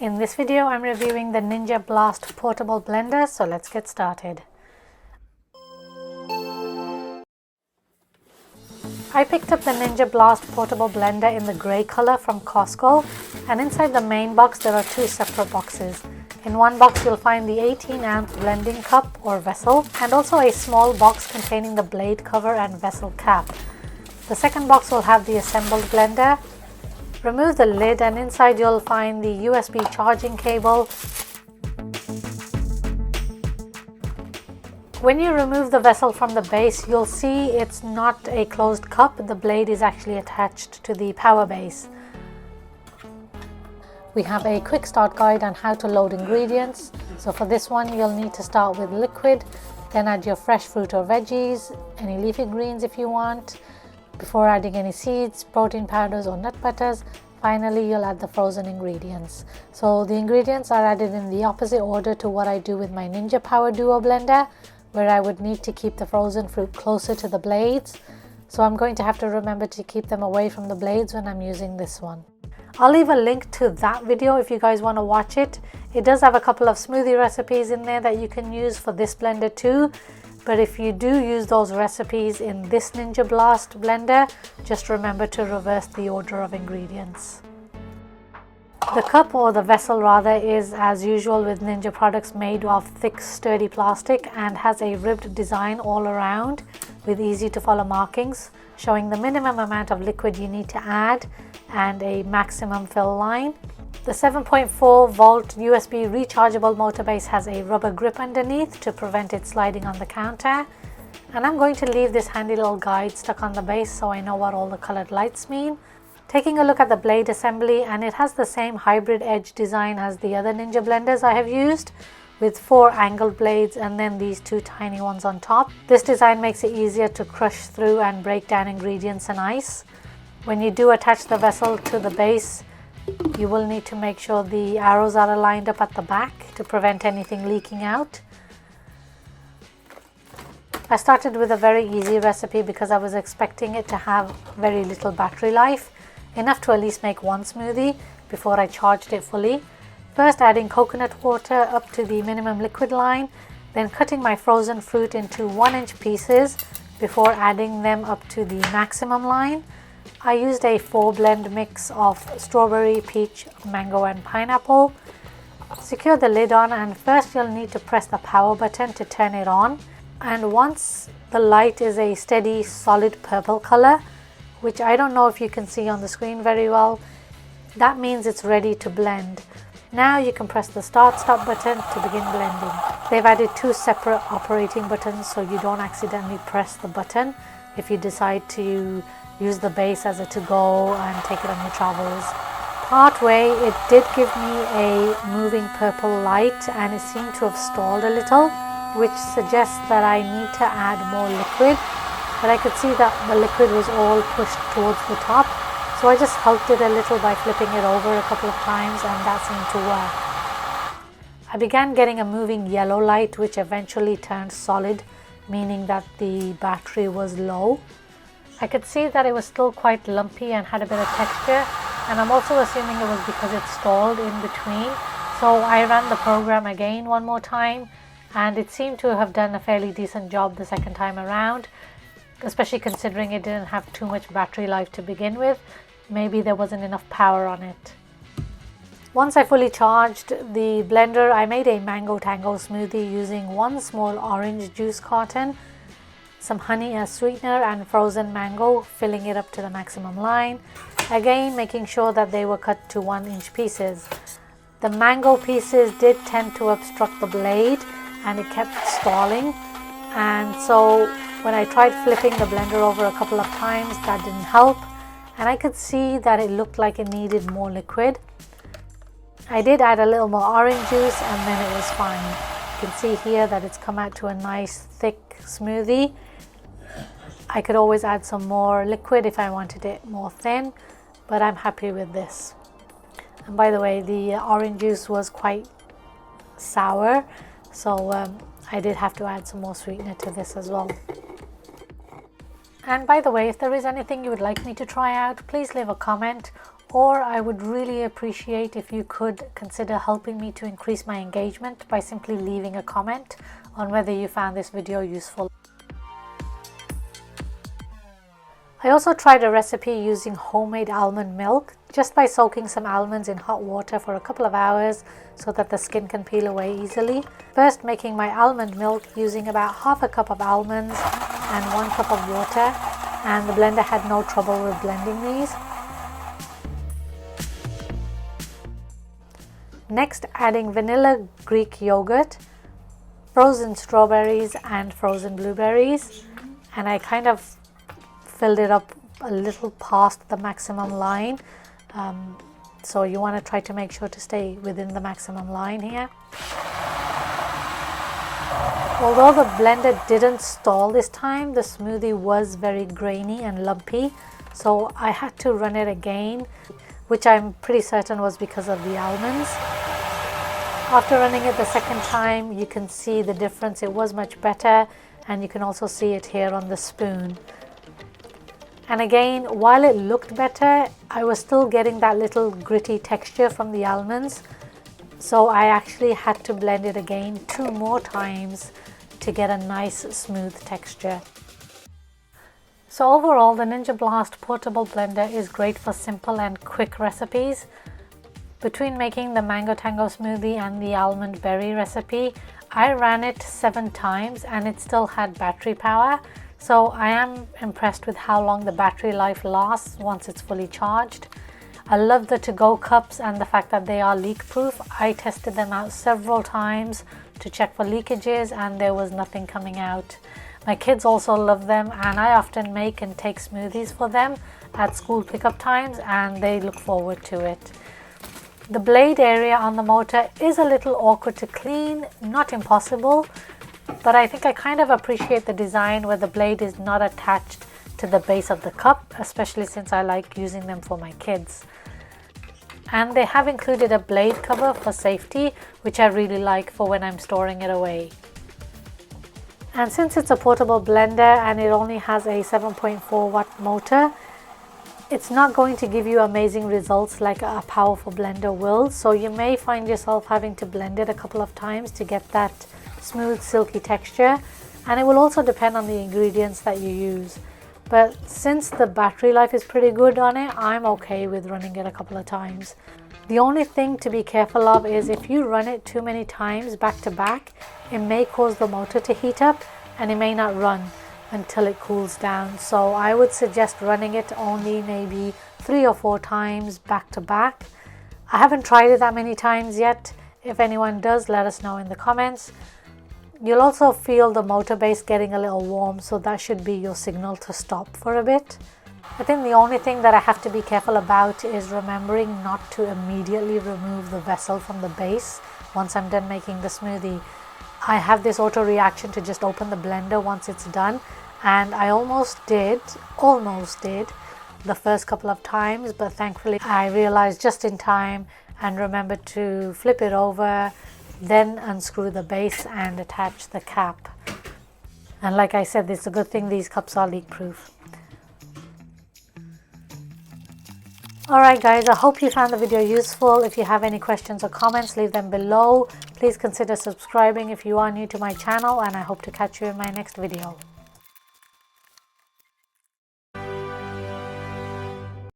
In this video, I'm reviewing the Ninja Blast portable blender, so let's get started. I picked up the Ninja Blast portable blender in the grey color from Costco, and inside the main box there are two separate boxes. In one box you'll find the 18-ounce blending cup or vessel, and also a small box containing the blade cover and vessel cap. The second box will have the assembled blender. Remove the lid and inside you'll find the USB charging cable. When you remove the vessel from the base, you'll see it's not a closed cup. The blade is actually attached to the power base. We have a quick start guide on how to load ingredients. So for this one you'll need to start with liquid, then add your fresh fruit or veggies, any leafy greens if you want, before adding any seeds, protein powders or nut butters. Finally, you'll add the frozen ingredients. So the ingredients are added in the opposite order to what I do with my Ninja Power Duo blender, where I would need to keep the frozen fruit closer to the blades. So I'm going to have to remember to keep them away from the blades when I'm using this one. I'll leave a link to that video if you guys want to watch it. It does have a couple of smoothie recipes in there that you can use for this blender too. But if you do use those recipes in this Ninja Blast blender, just remember to reverse the order of ingredients. The cup, or the vessel rather, is as usual with Ninja products made of thick sturdy plastic and has a ribbed design all around with easy to follow markings showing the minimum amount of liquid you need to add and a maximum fill line. The 7.4 volt USB rechargeable motor base has a rubber grip underneath to prevent it sliding on the counter, and I'm going to leave this handy little guide stuck on the base so I know what all the colored lights mean. Taking a look at the blade assembly, and it has the same hybrid edge design as the other Ninja blenders I have used, with 4 angled blades and then these 2 tiny ones on top. This design makes it easier to crush through and break down ingredients and ice. When you do attach the vessel to the base, you will need to make sure the arrows are aligned up at the back to prevent anything leaking out. I started with a very easy recipe because I was expecting it to have very little battery life, enough to at least make one smoothie before I charged it fully. First adding coconut water up to the minimum liquid line, then cutting my frozen fruit into 1-inch pieces before adding them up to the maximum line. I used a 4-blend mix of strawberry, peach, mango and pineapple. Secure the lid on, and first you'll need to press the power button to turn it on. And once the light is a steady solid purple color, which I don't know if you can see on the screen very well, that means it's ready to blend. Now you can press the start/stop button to begin blending. They've added 2 separate operating buttons so you don't accidentally press the button if you decide to use the base as a to-go and take it on your travels. Part way it did give me a moving purple light and it seemed to have stalled a little, which suggests that I need to add more liquid, but I could see that the liquid was all pushed towards the top, so I just helped it a little by flipping it over a couple of times and that seemed to work. I began getting a moving yellow light which eventually turned solid, meaning that the battery was low. I could see that it was still quite lumpy and had a bit of texture, and I'm also assuming it was because it stalled in between. So I ran the program again one more time and it seemed to have done a fairly decent job the second time around, especially considering it didn't have too much battery life to begin with. Maybe there wasn't enough power on it. Once I fully charged the blender, I made a mango tango smoothie using 1 small orange juice carton, some honey as sweetener and frozen mango, filling it up to the maximum line. Again, making sure that they were cut to 1-inch pieces. The mango pieces did tend to obstruct the blade and it kept stalling, and so when I tried flipping the blender over a couple of times, that didn't help, and I could see that it looked like it needed more liquid. I did add a little more orange juice and then it was fine. You can see here that it's come out to a nice thick smoothie. I could always add some more liquid if I wanted it more thin, but I'm happy with this. And by the way, the orange juice was quite sour, so I did have to add some more sweetener to this as well. And by the way, if there is anything you would like me to try out, please leave a comment or I would really appreciate if you could consider helping me to increase my engagement by simply leaving a comment on whether you found this video useful. I also tried a recipe using homemade almond milk just by soaking some almonds in hot water for a couple of hours so that the skin can peel away easily. First making my almond milk using about half a cup of almonds and 1 cup of water, and the blender had no trouble with blending these. Next adding vanilla Greek yogurt, frozen strawberries and frozen blueberries, and I kind of filled it up a little past the maximum line, so you want to try to make sure to stay within the maximum line here. Although the blender didn't stall this time, the smoothie was very grainy and lumpy, so I had to run it again, which I'm pretty certain was because of the almonds. After running it the second time, you can see the difference. It was much better, and you can also see it here on the spoon. And again, while it looked better, I was still getting that little gritty texture from the almonds. So I actually had to blend it again 2 more times to get a nice smooth texture. So overall, the Ninja Blast portable blender is great for simple and quick recipes. Between making the mango tango smoothie and the almond berry recipe, I ran it 7 times and it still had battery power. So I am impressed with how long the battery life lasts once it's fully charged. I love the to-go cups and the fact that they are leak proof. I tested them out several times to check for leakages and there was nothing coming out. My kids also love them, and I often make and take smoothies for them at school pickup times and they look forward to it. The blade area on the motor is a little awkward to clean, not impossible, but I think I kind of appreciate the design where the blade is not attached to the base of the cup, especially since I like using them for my kids. And they have included a blade cover for safety, which I really like for when I'm storing it away. And since it's a portable blender and it only has a 7.4 watt motor, it's not going to give you amazing results like a powerful blender will, so you may find yourself having to blend it a couple of times to get that smooth silky texture, and it will also depend on the ingredients that you use. But since the battery life is pretty good on it, I'm okay with running it a couple of times. The only thing to be careful of is if you run it too many times back to back, it may cause the motor to heat up and it may not run until it cools down. So I would suggest running it only maybe 3 or 4 times back to back. I haven't tried it that many times yet. If anyone does, let us know in the comments. You'll also feel the motor base getting a little warm, so that should be your signal to stop for a bit. I think the only thing that I have to be careful about is remembering not to immediately remove the vessel from the base once I'm done making the smoothie. I have this auto reaction to just open the blender once it's done, and I almost did the first couple of times, but thankfully I realized just in time and remembered to flip it over, then unscrew the base and attach the cap. And like I said, it's a good thing these cups are leak proof. Alright guys, I hope you found the video useful. If you have any questions or comments, leave them below. Please consider subscribing if you are new to my channel, and I hope to catch you in my next video.